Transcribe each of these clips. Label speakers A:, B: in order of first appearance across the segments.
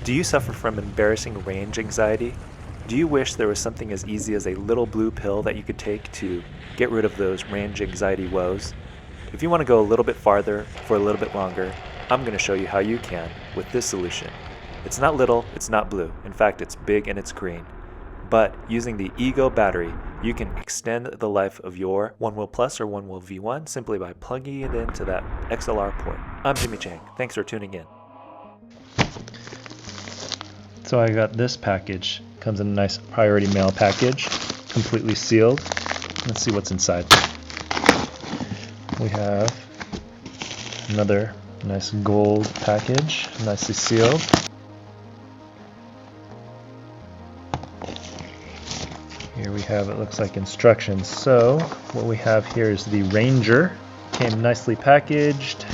A: Do you suffer from embarrassing range anxiety? Do you wish there was something as easy as a little blue pill that you could take to get rid of those range anxiety woes? If you want to go a little bit farther for a little bit longer, I'm going to show you how you can with this solution. It's not little, it's not blue. In fact, it's big and it's green. But using the Ego battery, you can extend the life of your Onewheel Plus or Onewheel V1 simply by plugging it into that XLR port. I'm Jimmy Chang. Thanks for tuning in. So I got this package. Comes in a nice priority mail package, completely sealed. Let's see what's inside. We have another nice gold package, nicely sealed. Here we have, it looks like instructions. So what we have here is the Ranger. Came nicely packaged,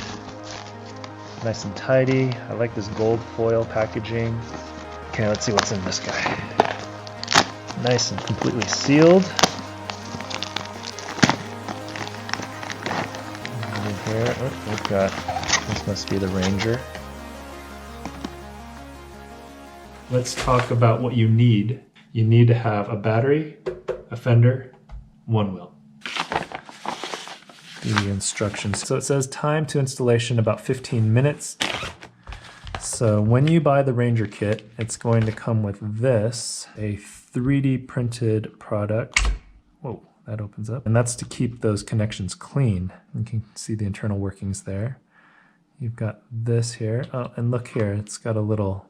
A: nice and tidy. I like this gold foil packaging. Okay, let's see what's in this guy. Nice and completely sealed. And in here, we've got, this must be the Ranger. Let's talk about what you need. You need to have a battery, a fender, one wheel. The instructions. So it says time to installation about 15 minutes. So when you buy the Ranger kit, it's going to come with this, a 3D printed product. Whoa, that opens up. And that's to keep those connections clean. You can see the internal workings there. You've got this here. Oh, and look here, it's got a little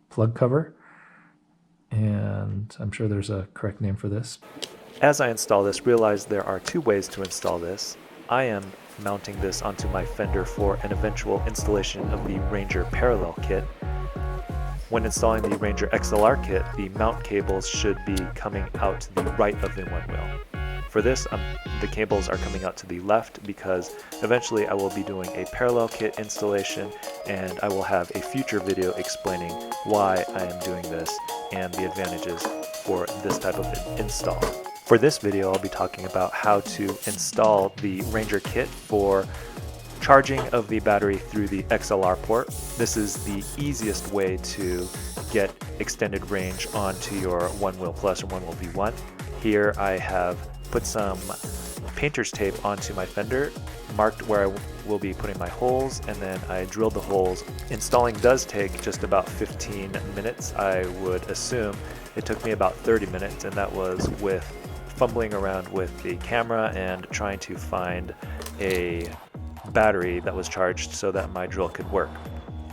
A: plug cover. And I'm sure there's a correct name for this. As I install this, realize there are two ways to install this. I am mounting this onto my fender for an eventual installation of the Ranger Parallel Kit. When installing the Ranger XLR Kit, the mount cables should be coming out to the right of the one wheel. For this, the cables are coming out to the left because eventually I will be doing a Parallel Kit installation, and I will have a future video explaining why I am doing this and the advantages for this type of install. For this video, I'll be talking about how to install the Ranger kit for charging of the battery through the XLR port. This is the easiest way to get extended range onto your Onewheel Plus or Onewheel V1. Here I have put some painter's tape onto my fender, marked where I will be putting my holes, and then I drilled the holes. Installing does take just about 15 minutes. I would assume it took me about 30 minutes, and that was with fumbling around with the camera and trying to find a battery that was charged so that my drill could work.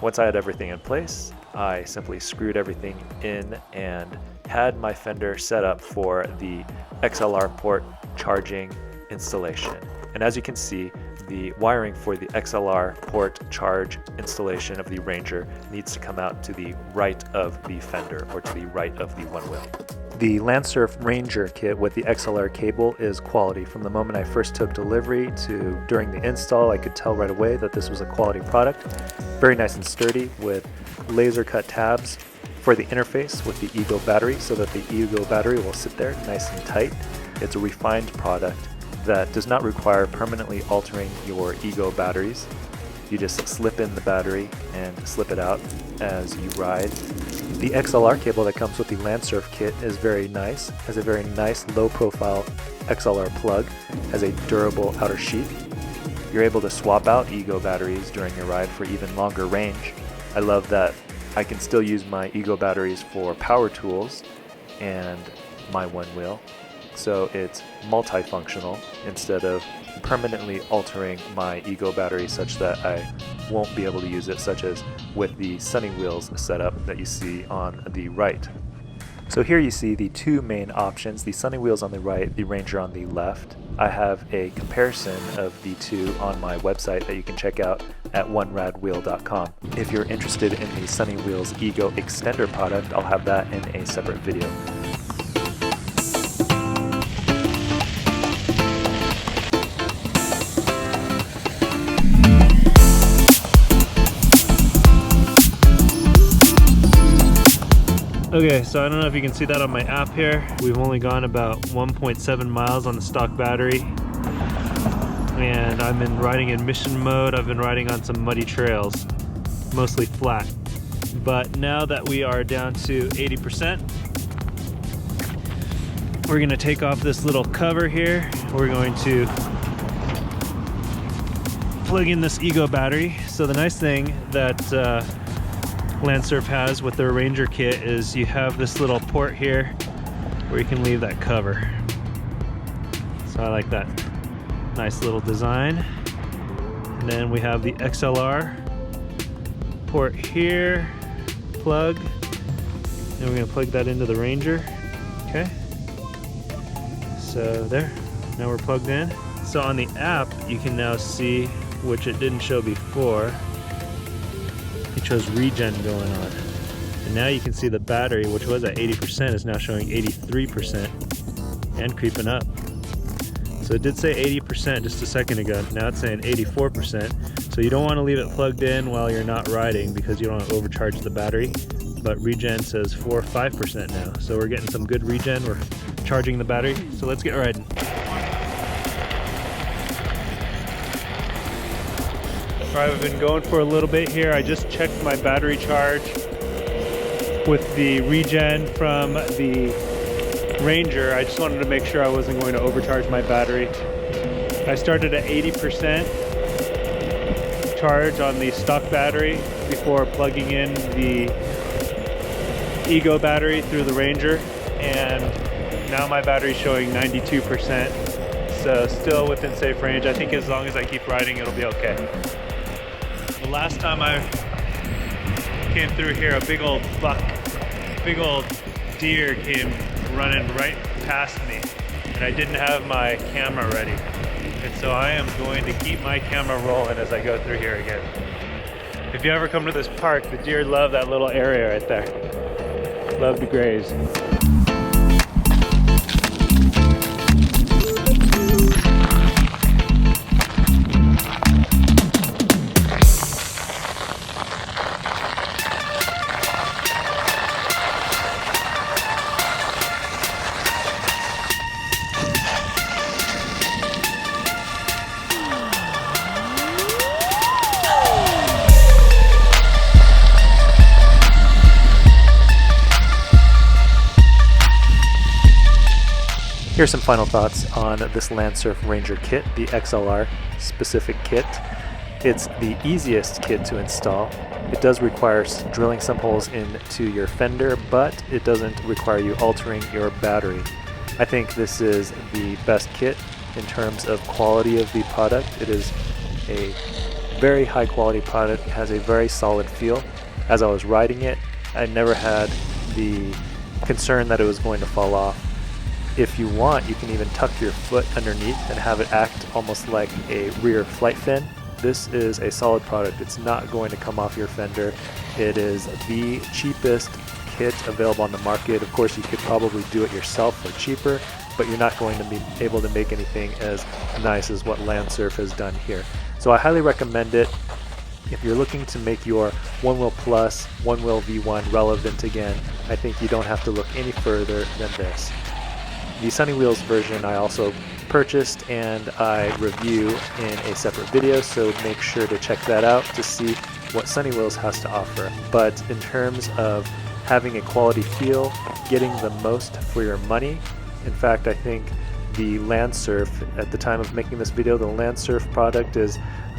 A: Once I had everything in place, I simply screwed everything in and had my fender set up for the XLR port charging installation. And as you can see, the wiring for the XLR port charge installation of the Ranger needs to come out to the right of the fender or to the right of the one wheel. The Landsurf Ranger kit with the XLR cable is quality. From the moment I first took delivery to during the install, I could tell right away that this was a quality product. Very nice and sturdy with laser cut tabs for the interface with the Ego battery so that the Ego battery will sit there nice and tight. It's a refined product that does not require permanently altering your Ego batteries. You just slip in the battery and slip it out as you ride. The XLR cable that comes with the Landsurf kit is very nice, has a very nice low profile XLR plug, has a durable outer sheath. You're able to swap out Ego batteries during your ride for even longer range. I love that I can still use my Ego batteries for power tools and my one wheel. So it's multifunctional instead of permanently altering my Ego battery such that I won't be able to use it, such as with the Sonny Wheels setup that you see on the right. So here you see the two main options, the Sonny Wheels on the right, the Ranger on the left. I have a comparison of the two on my website that you can check out at oneradwheel.com. If you're interested in the Sonny Wheels Ego Extender product, I'll have that in a separate video. Okay, so I don't know if you can see that on my app here. We've only gone about 1.7 miles on the stock battery. And I've been riding in mission mode. I've been riding on some muddy trails, mostly flat. But now that we are down to 80%, we're going to take off this little cover here. We're going to plug in this Ego battery. So the nice thing that Landsurf has with their Ranger kit is you have this little port here where you can leave that cover. So I like that nice little design. And then we have the XLR port here, plug, and we're going to plug that into the Ranger. Okay, so there, now we're plugged in. So on the app you can now see, which it didn't show before, it shows regen going on. And now you can see the battery, which was at 80%, is now showing 83% and creeping up. So it did say 80% just a second ago, now it's saying 84%. So you don't want to leave it plugged in while you're not riding because you don't want to overcharge the battery. But regen says 5% now. So we're getting some good regen, we're charging the battery. So let's get riding. Alright, we've been going for a little bit here. I just checked my battery charge with the regen from the Ranger. I just wanted to make sure I wasn't going to overcharge my battery. I started at 80% charge on the stock battery before plugging in the Ego battery through the Ranger, and now my battery's showing 92%, so still within safe range. I think as long as I keep riding, it'll be okay. The last time I came through here, a big old deer came running right past me, and I didn't have my camera ready. And so I am going to keep my camera rolling as I go through here again. If you ever come to this park, the deer love that little area right there. Love to graze. Here's some final thoughts on this Landsurf Ranger kit, the XLR specific kit. It's the easiest kit to install. It does require drilling some holes into your fender, but it doesn't require you altering your battery. I think this is the best kit in terms of quality of the product. It is a very high quality product. It has a very solid feel. As I was riding it, I never had the concern that it was going to fall off. If you want, you can even tuck your foot underneath and have it act almost like a rear flight fin. This is a solid product. It's not going to come off your fender. It is the cheapest kit available on the market. Of course, you could probably do it yourself for cheaper, but you're not going to be able to make anything as nice as what Landsurf has done here. So I highly recommend it. If you're looking to make your Onewheel Plus, Onewheel V1 relevant again, I think you don't have to look any further than this. The Sonny Wheels version I also purchased and I review in a separate video, so make sure to check that out to see what Sonny Wheels has to offer. But in terms of having a quality feel, getting the most for your money, in fact I think the Landsurf, at the time of making this video, the Landsurf product is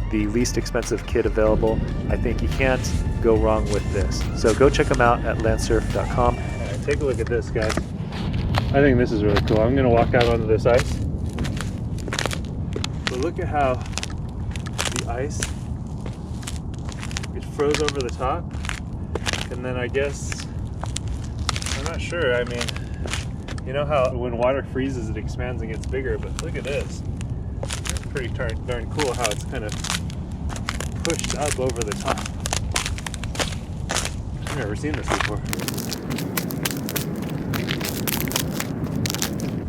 A: the least expensive kit available. I think you can't go wrong with this. So go check them out at landsurf.com. Alright, take a look at this, guys. I think this is really cool. I'm going to walk out onto this ice. But look at how the ice, it froze over the top. And then I guess, I'm not sure, I mean, you know how when water freezes it expands and gets bigger, but look at this. It's pretty darn cool how it's kind of pushed up over the top. I've never seen this before.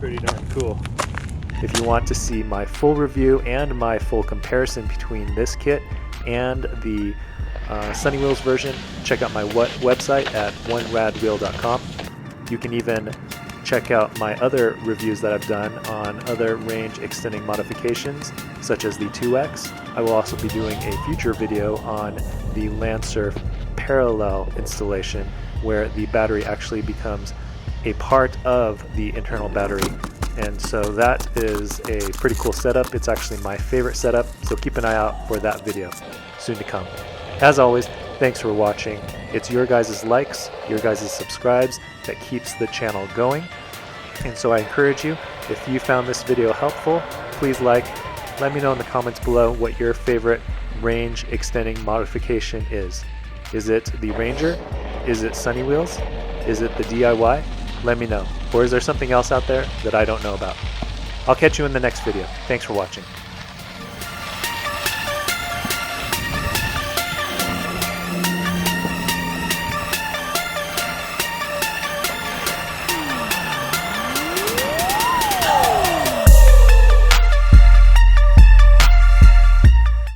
A: Pretty darn cool. If you want to see my full review and my full comparison between this kit and the Sonny Wheels version, check out my website at oneradwheel.com. You can even check out my other reviews that I've done on other range extending modifications, such as the 2X. I will also be doing a future video on the Landsurf parallel installation where the battery actually becomes a part of the internal battery. And so that is a pretty cool setup. It's actually my favorite setup, so keep an eye out for that video soon to come. As always, thanks for watching. It's your guys' likes, your guys' subscribes that keeps the channel going. And so I encourage you, if you found this video helpful, please like. Let me know in the comments below what your favorite range extending modification is. Is it the Ranger? Is it Sonny Wheels? Is it the DIY? Let me know. Or is there something else out there that I don't know about? I'll catch you in the next video. Thanks for watching.